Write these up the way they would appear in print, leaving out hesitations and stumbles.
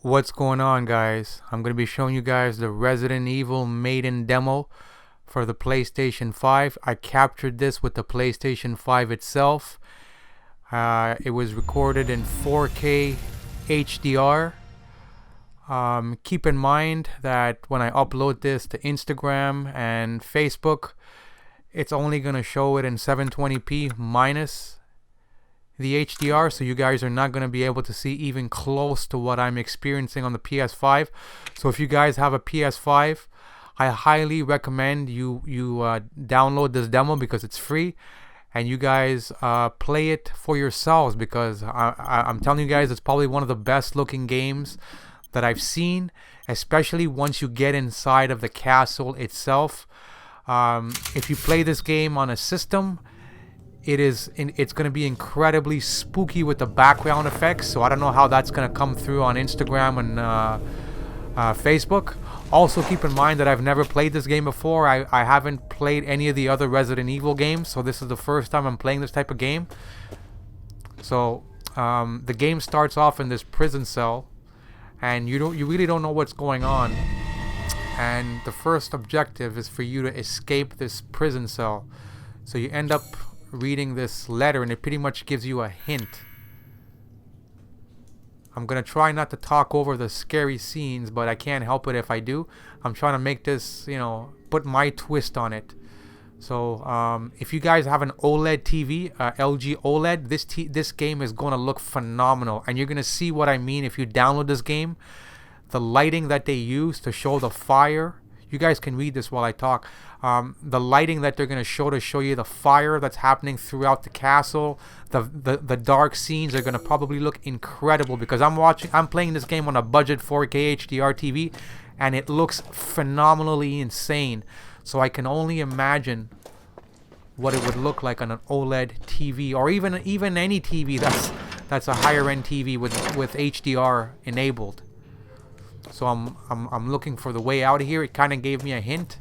What's going on, guys? I'm going to be showing you guys the Resident Evil Maiden demo for the PlayStation 5. I captured this with the PlayStation 5 itself. It was recorded in 4K HDR. Keep in mind that when I upload this to Instagram and Facebook, it's only going to show it in 720p minus the HDR, so you guys are not going to be able to see even close to what I'm experiencing on the PS5. So if you guys have a PS5, I highly recommend you download this demo because it's free, and you guys play it for yourselves, because I'm telling you guys, it's probably one of the best looking games that I've seen, especially once you get inside of the castle itself. If you play this game on a system, it's going to be incredibly spooky with the background effects. So I don't know how that's going to come through on Instagram and Facebook. Also, keep in mind that I've never played this game before. I haven't played any of the other Resident Evil games, so this is the first time I'm playing this type of game. So the game starts off in this prison cell, and you really don't know what's going on. And the first objective is for you to escape this prison cell. So you end up reading this letter, and it pretty much gives you a hint. I'm gonna try not to talk over the scary scenes, but I can't help it if I do. I'm trying to make this, put my twist on it. So if you guys have an OLED TV, LG OLED, this game is gonna look phenomenal, and you're gonna see what I mean if you download this game. The lighting that they use to show the fire, you guys can read this while I talk. The lighting that they're going to show you the fire that's happening throughout the castle, the dark scenes are going to probably look incredible, because I'm playing this game on a budget 4K HDR TV, and it looks phenomenally insane. So I can only imagine what it would look like on an OLED TV, or even any TV that's a higher end TV with HDR enabled. So I'm looking for the way out of here. It kind of gave me a hint.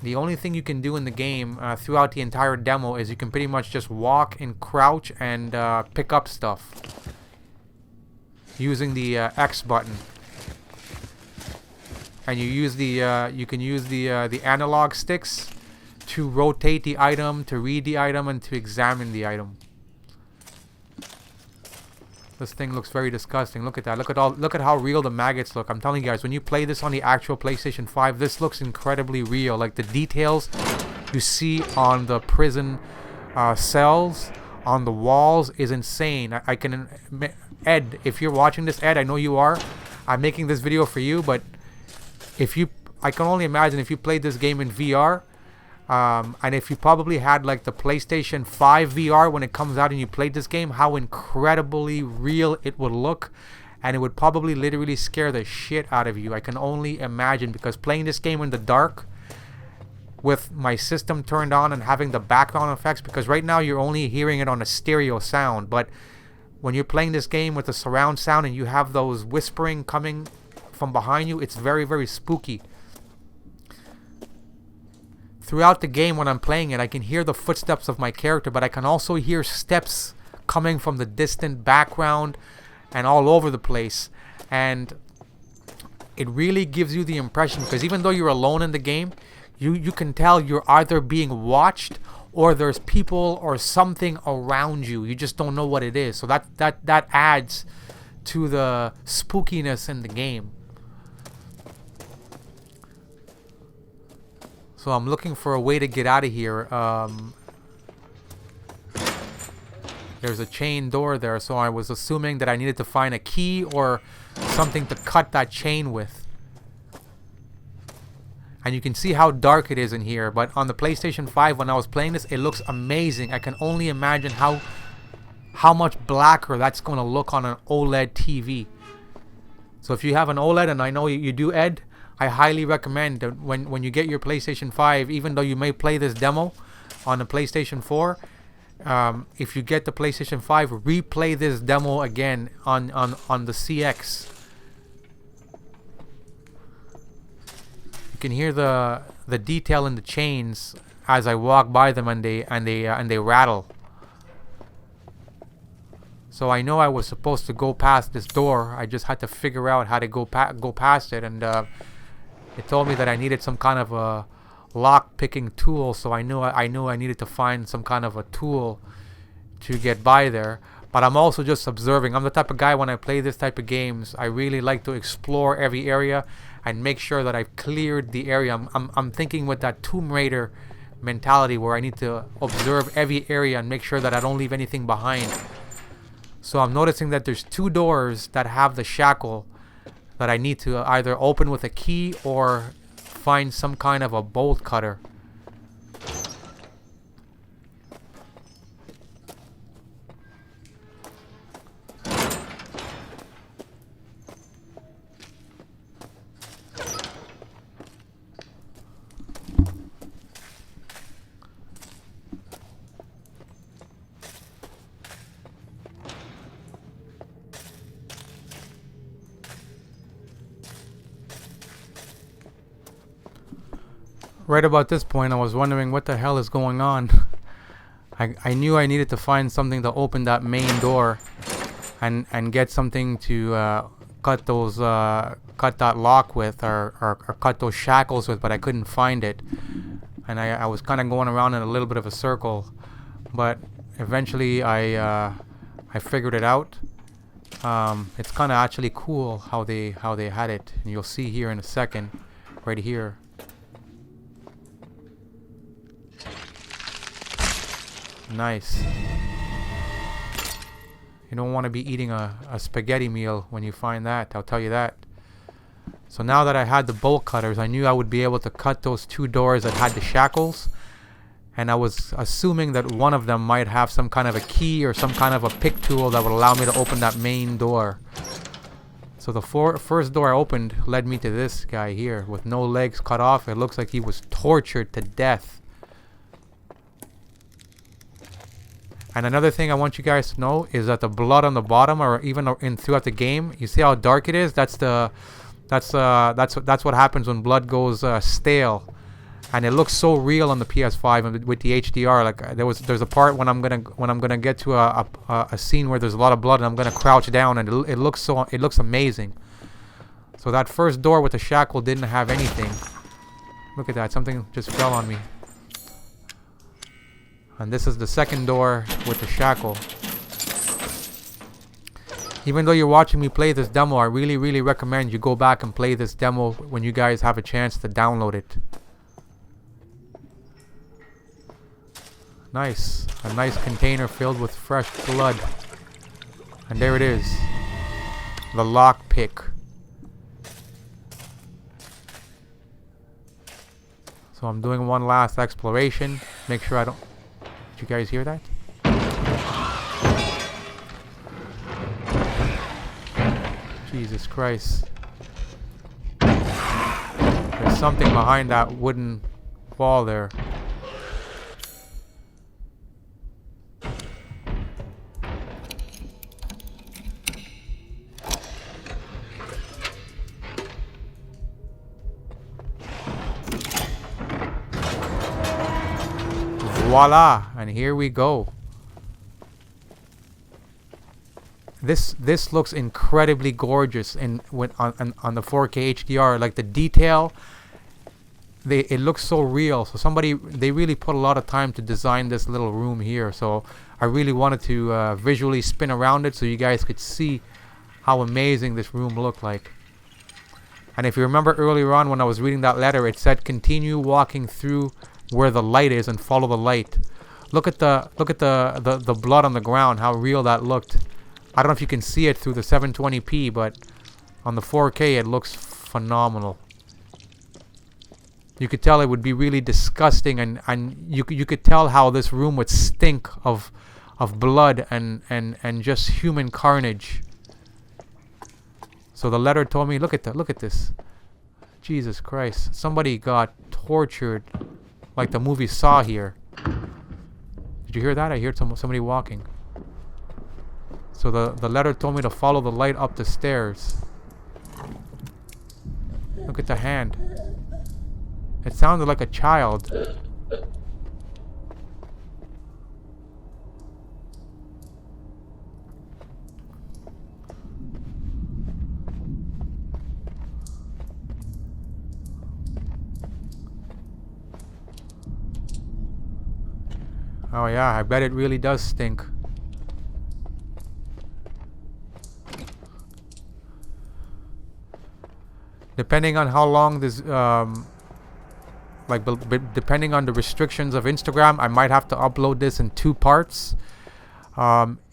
The only thing you can do in the game throughout the entire demo is you can pretty much just walk and crouch and pick up stuff using the X button. And you can use the analog sticks to rotate the item, to read the item, and to examine the item. This thing looks very disgusting. Look at that. Look at how real the maggots look. I'm telling you guys, when you play this on the actual PlayStation 5, this looks incredibly real. Like the details you see on the prison cells, on the walls, is insane. Ed, if you're watching this, Ed, I know you are. I'm making this video for you, but I can only imagine if you played this game in VR. And if you probably had like the PlayStation 5 VR when it comes out and you played this game, how incredibly real it would look, and it would probably literally scare the shit out of you. I can only imagine, because playing this game in the dark with my system turned on and having the background effects, because right now you're only hearing it on a stereo sound, but when you're playing this game with the surround sound and you have those whispering coming from behind you, it's very, very spooky. Throughout the game, when I'm playing it, I can hear the footsteps of my character, but I can also hear steps coming from the distant background and all over the place. And it really gives you the impression, because even though you're alone in the game, you can tell you're either being watched or there's people or something around you. You just don't know what it is. So that adds to the spookiness in the game. So I'm looking for a way to get out of here. There's a chain door there, so I was assuming that I needed to find a key or something to cut that chain with. And you can see how dark it is in here, but on the PlayStation 5 when I was playing this, it looks amazing. I can only imagine how much blacker that's going to look on an OLED TV. So if you have an OLED, and I know you do, Ed, I highly recommend that when you get your PlayStation 5, even though you may play this demo on the PlayStation 4, if you get the PlayStation 5, replay this demo again on the CX. You can hear the detail in the chains as I walk by them, and they rattle. So I know I was supposed to go past this door. I just had to figure out how to go past it, and it told me that I needed some kind of a lock picking tool. So I knew I needed to find some kind of a tool to get by there. But I'm also just observing. I'm the type of guy, when I play this type of games, I really like to explore every area and make sure that I've cleared the area. I'm thinking with that Tomb Raider mentality, where I need to observe every area and make sure that I don't leave anything behind. So I'm noticing that there's 2 doors that have the shackle that I need to either open with a key or find some kind of a bolt cutter. Right about this point, I was wondering what the hell is going on. I knew I needed to find something to open that main door and get something to cut that lock with, or cut those shackles with, but I couldn't find it. And I was kind of going around in a little bit of a circle, but eventually I figured it out. It's kind of actually cool how they had it, and you'll see here in a second, right here. Nice. You don't want to be eating a spaghetti meal when you find that, I'll tell you that. So now that I had the bolt cutters, I knew I would be able to cut those 2 doors that had the shackles. And I was assuming that one of them might have some kind of a key or some kind of a pick tool that would allow me to open that main door. So the first door I opened led me to this guy here with no legs cut off. It looks like he was tortured to death. And another thing I want you guys to know is that the blood on the bottom, or even throughout the game, you see how dark it is? That's what happens when blood goes stale, and it looks so real on the PS5 and with the HDR. Like there's a part when I'm gonna get to a scene where there's a lot of blood, and I'm gonna crouch down, and it looks amazing. So that first door with the shackle didn't have anything. Look at that! Something just fell on me. And this is the second door with the shackle. Even though you're watching me play this demo, I really recommend you go back and play this demo when you guys have a chance to download it. Nice. A nice container filled with fresh blood. And there it is. The lock pick. So I'm doing one last exploration. Make sure I don't... Did you guys hear that? Jesus Christ. There's something behind that wooden wall there. Voila, and here we go. This looks incredibly gorgeous on the 4K HDR. Like the detail, it looks so real. So they really put a lot of time to design this little room here. So I really wanted to visually spin around it so you guys could see how amazing this room looked like. And if you remember earlier on when I was reading that letter, it said continue walking through where the light is and follow the light. Look at the blood on the ground, how real that looked. I don't know if you can see it through the 720p, but on the 4K it looks phenomenal. You could tell it would be really disgusting, and you could tell how this room would stink of blood and just human carnage. So the letter told me, look at this. Jesus Christ. Somebody got tortured like the movie Saw here. Did you hear that? I heard somebody walking. So the letter told me to follow the light up the stairs. Look at the hand. It sounded like a child. Oh yeah, I bet it really does stink. Depending on how long this, depending on the restrictions of Instagram, I might have to upload this in 2 parts.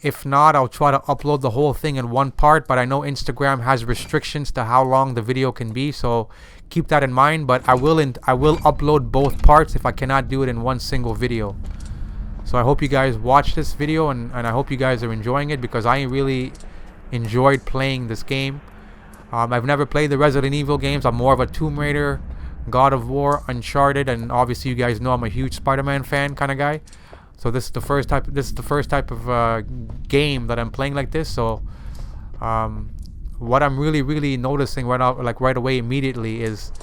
If not, I'll try to upload the whole thing in 1 part, but I know Instagram has restrictions to how long the video can be, so keep that in mind. But I will upload both parts if I cannot do it in one single video. So I hope you guys watch this video, and I hope you guys are enjoying it, because I really enjoyed playing this game. I've never played the Resident Evil games. I'm more of a Tomb Raider, God of War, Uncharted, and obviously you guys know I'm a huge Spider-Man fan kind of guy. So this is the first type. Of game that I'm playing like this. So, what I'm really noticing right away immediately is,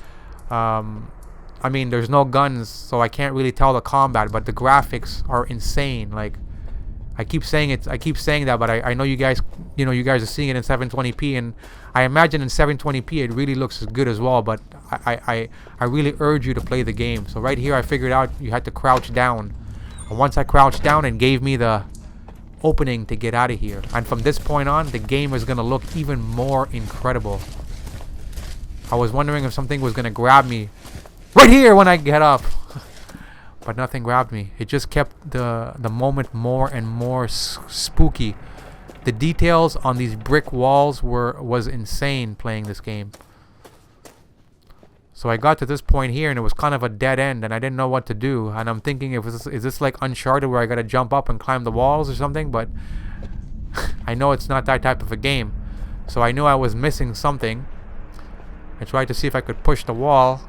I mean, there's no guns, so I can't really tell the combat, but the graphics are insane. Like, I keep saying that, but I know you guys are seeing it in 720p, and I imagine in 720p it really looks good as well. But I really urge you to play the game. So right here, I figured out you had to crouch down. And once I crouched down, it gave me the opening to get out of here. And from this point on, the game is going to look even more incredible. I was wondering if something was going to grab me right here when I get up. But nothing grabbed me. It just kept the moment more and more spooky. The details on these brick walls was insane playing this game. So I got to this point here, and it was kind of a dead end, and I didn't know what to do. And I'm thinking, is this like Uncharted where I gotta jump up and climb the walls or something? But I know it's not that type of a game. So I knew I was missing something. I tried to see if I could push the wall,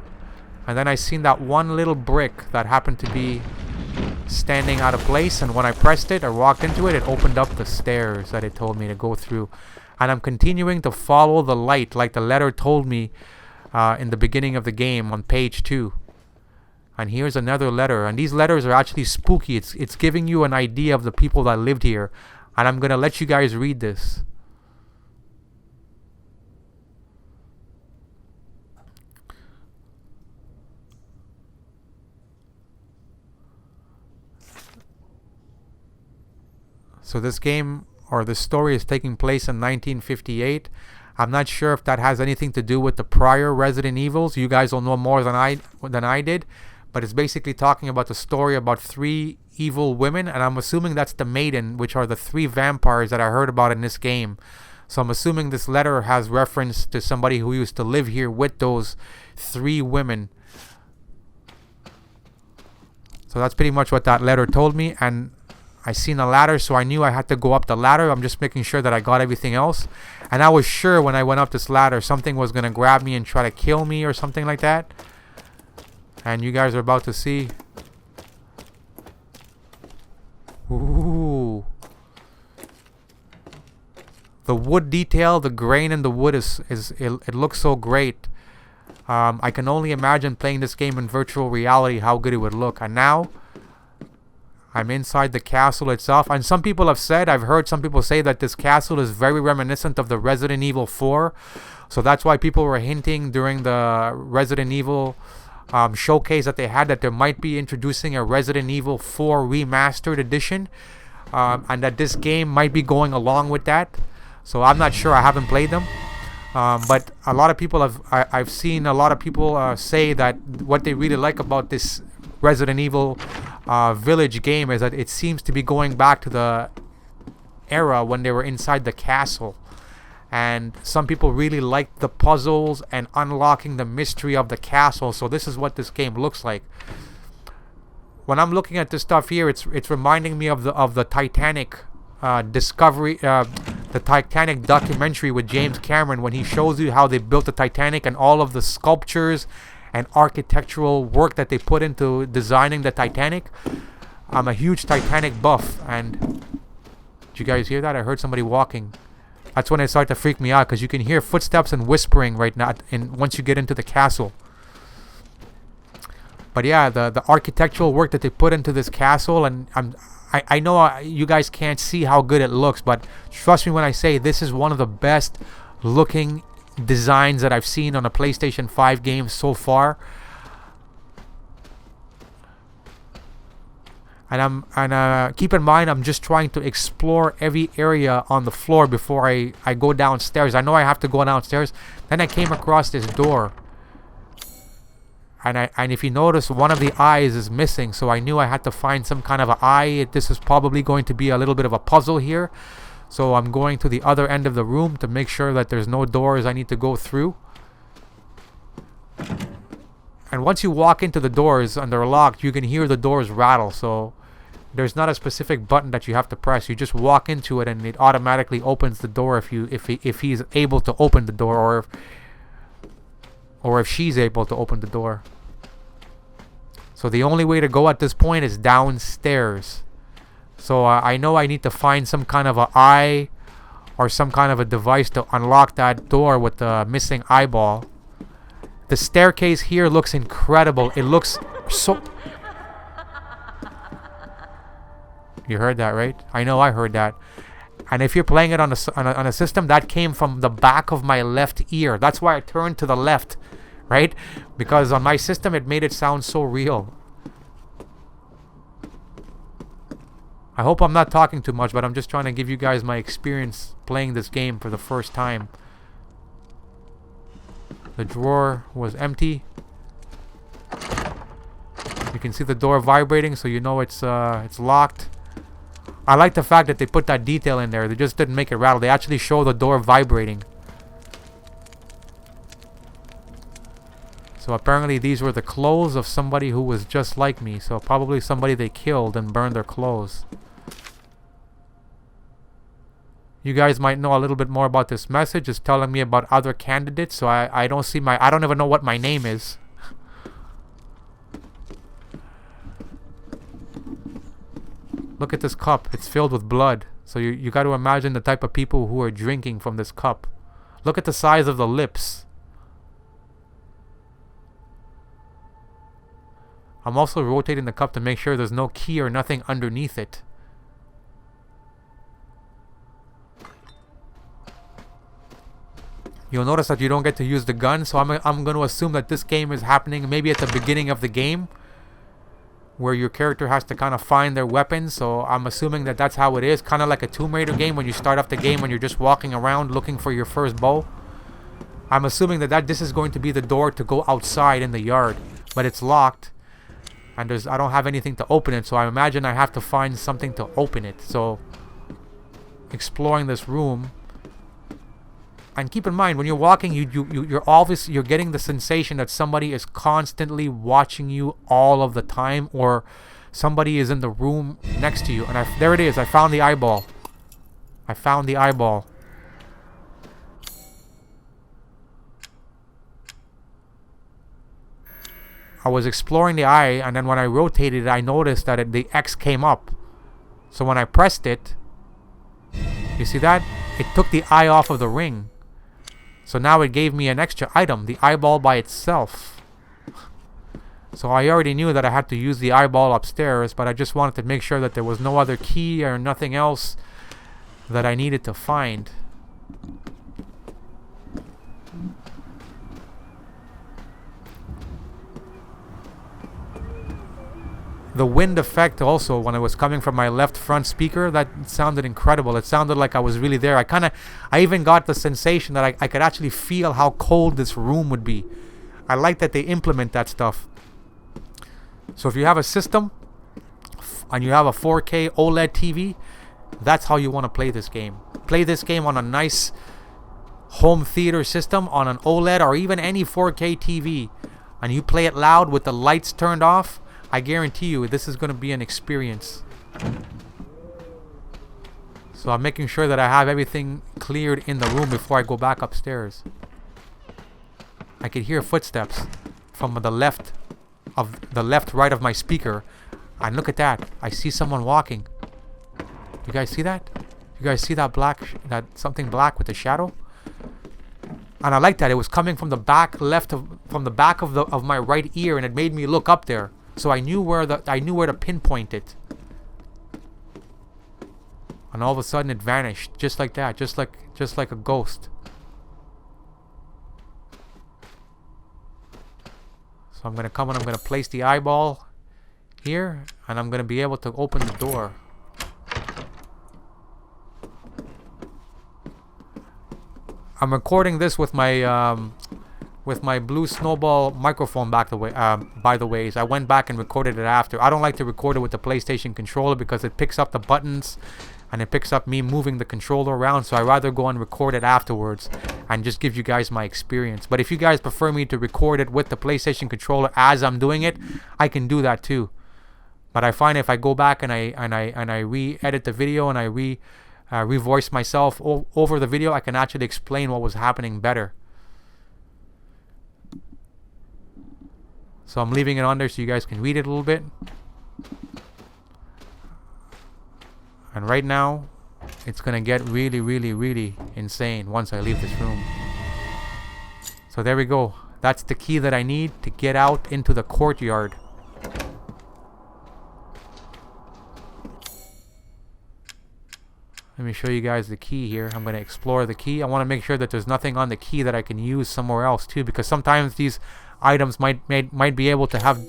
and then I seen that one little brick that happened to be standing out of place, and when I pressed it or walked into it, it opened up the stairs that it told me to go through. And I'm continuing to follow the light like the letter told me in the beginning of the game on page 2. And here's another letter, and these letters are actually spooky. It's giving you an idea of the people that lived here, and I'm gonna let you guys read this. So this game, or this story, is taking place in 1958. I'm not sure if that has anything to do with the prior Resident Evils. You guys will know more than I did. But it's basically talking about the story about 3 evil women. And I'm assuming that's the Maiden, which are the 3 vampires that I heard about in this game. So I'm assuming this letter has reference to somebody who used to live here with those 3 women. So that's pretty much what that letter told me. And I seen a ladder, so I knew I had to go up the ladder. I'm just making sure that I got everything else. And I was sure when I went up this ladder, something was going to grab me and try to kill me or something like that. And you guys are about to see. Ooh. The wood detail, the grain in the wood it looks so great. I can only imagine playing this game in virtual reality how good it would look. And now I'm inside the castle itself, and some people have said, I've heard some people say that this castle is very reminiscent of the Resident Evil 4. So that's why people were hinting during the Resident Evil showcase that they had that they might be introducing a Resident Evil 4 remastered edition, and that this game might be going along with that. So I'm not sure, I haven't played them. But a lot of people I've seen a lot of people say that what they really like about this Resident Evil Village game is that it seems to be going back to the era when they were inside the castle. And some people really like the puzzles and unlocking the mystery of the castle. So this is what this game looks like. When I'm looking at this stuff here, it's reminding me of the Titanic discovery, the Titanic documentary with James Cameron, when he shows you how they built the Titanic and all of the sculptures and architectural work that they put into designing the Titanic. I'm a huge Titanic buff, and did you guys hear that? I heard somebody walking. That's when it started to freak me out, because you can hear footsteps and whispering right now once you get into the castle. But yeah, the architectural work that they put into this castle, and I know you guys can't see how good it looks, but trust me when I say this is one of the best looking designs that I've seen on a PlayStation 5 game so far. And keep in mind, I'm just trying to explore every area on the floor before I go downstairs. I know I have to go downstairs. Then I came across this door. And if you notice, one of the eyes is missing, so I knew I had to find some kind of an eye. This is probably going to be a little bit of a puzzle here. So I'm going to the other end of the room to make sure that there's no doors I need to go through. And once you walk into the doors and they're locked, you can hear the doors rattle. So there's not a specific button that you have to press. You just walk into it and it automatically opens the door if he's able to open the door, or if she's able to open the door. So the only way to go at this point is downstairs. So I know I need to find some kind of an eye or some kind of a device to unlock that door with the missing eyeball. The staircase here looks incredible. It looks so... You heard that, right? I know I heard that. And if you're playing it on a system, that came from the back of my left ear. That's why I turned to the left, right? Because on my system, it made it sound so real. I hope I'm not talking too much, but I'm just trying to give you guys my experience playing this game for the first time. The drawer was empty. You can see the door vibrating, so you know it's locked. I like the fact that they put that detail in there. They just didn't make it rattle. They actually show the door vibrating. So apparently these were the clothes of somebody who was just like me. So probably somebody they killed and burned their clothes. You guys might know a little bit more about this message. It's telling me about other candidates. So I don't see I don't even know what my name is. Look at this cup. It's filled with blood. So you got to imagine the type of people who are drinking from this cup. Look at the size of the lips. I'm also rotating the cup to make sure there's no key or nothing underneath it. You'll notice that you don't get to use the gun, so I'm going to assume that this game is happening maybe at the beginning of the game, where your character has to kind of find their weapons. So I'm assuming that that's how it is, kind of like a Tomb Raider game when you start off the game when you're just walking around looking for your first bow. I'm assuming that this is going to be the door to go outside in the yard, but it's locked, and I don't have anything to open it, so I imagine I have to find something to open it. So exploring this room. And keep in mind, when you're walking, you're getting the sensation that somebody is constantly watching you all of the time, or somebody is in the room next to you. And there it is. I found the eyeball. I found the eyeball. I was exploring the eye, and then when I rotated it, I noticed that the X came up. So when I pressed it, you see that? It took the eye off of the ring. So now it gave me an extra item, the eyeball by itself. So I already knew that I had to use the eyeball upstairs, but I just wanted to make sure that there was no other key or nothing else that I needed to find. The wind effect also, when it was coming from my left front speaker, that sounded incredible. It sounded like I was really there. I even got the sensation that I could actually feel how cold this room would be. I like that they implement that stuff. So if you have a system and you have a 4K OLED TV, that's how you want to play this game. Play this game on a nice home theater system, on an OLED or even any 4K TV, and you play it loud with the lights turned off. I guarantee you this is going to be an experience. So I'm making sure that I have everything cleared in the room before I go back upstairs. I could hear footsteps from the left right of my speaker. And look at that. I see someone walking. You guys see that? You guys see that something black with a shadow? And I like that. It was coming from the back of my right ear, and it made me look up there. So I knew where to pinpoint it. And all of a sudden it vanished, just like that, just like a ghost. So I'm gonna come and I'm gonna place the eyeball here, and I'm gonna be able to open the door. I'm recording this with my Blue Snowball microphone by the way. I went back and recorded it after. I don't like to record it with the PlayStation controller because it picks up the buttons and it picks up me moving the controller around, so I rather go and record it afterwards and just give you guys my experience. But if you guys prefer me to record it with the PlayStation controller as I'm doing it, I can do that too. But I find if I go back and I re-edit the video and I revoice myself over the video, I can actually explain what was happening better. So I'm leaving it on there so you guys can read it a little bit. And right now, it's gonna get really, really, really insane once I leave this room. So there we go. That's the key that I need to get out into the courtyard. Let me show you guys the key here. I'm going to explore the key. I want to make sure that there's nothing on the key that I can use somewhere else too, because sometimes these items might be able to have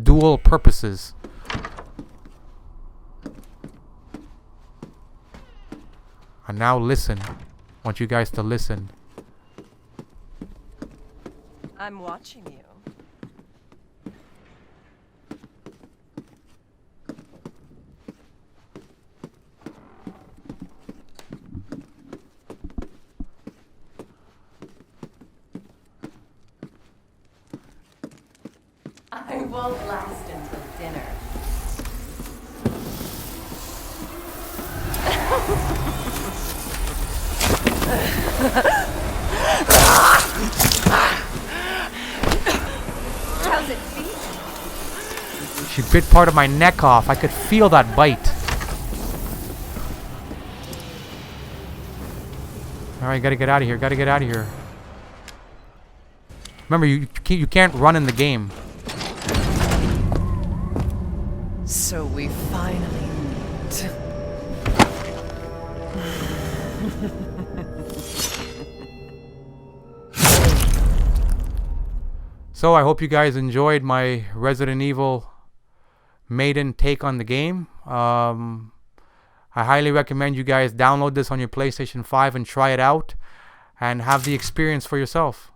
dual purposes. And now listen. I want you guys to listen. I'm watching you. I won't last until dinner. How's it feel? She bit part of my neck off. I could feel that bite. Alright, gotta get out of here. Gotta get out of here. Remember, you can't run in the game. So we finally meet. So I hope you guys enjoyed my Resident Evil Maiden take on the game. I highly recommend you guys download this on your PlayStation 5 and try it out and have the experience for yourself.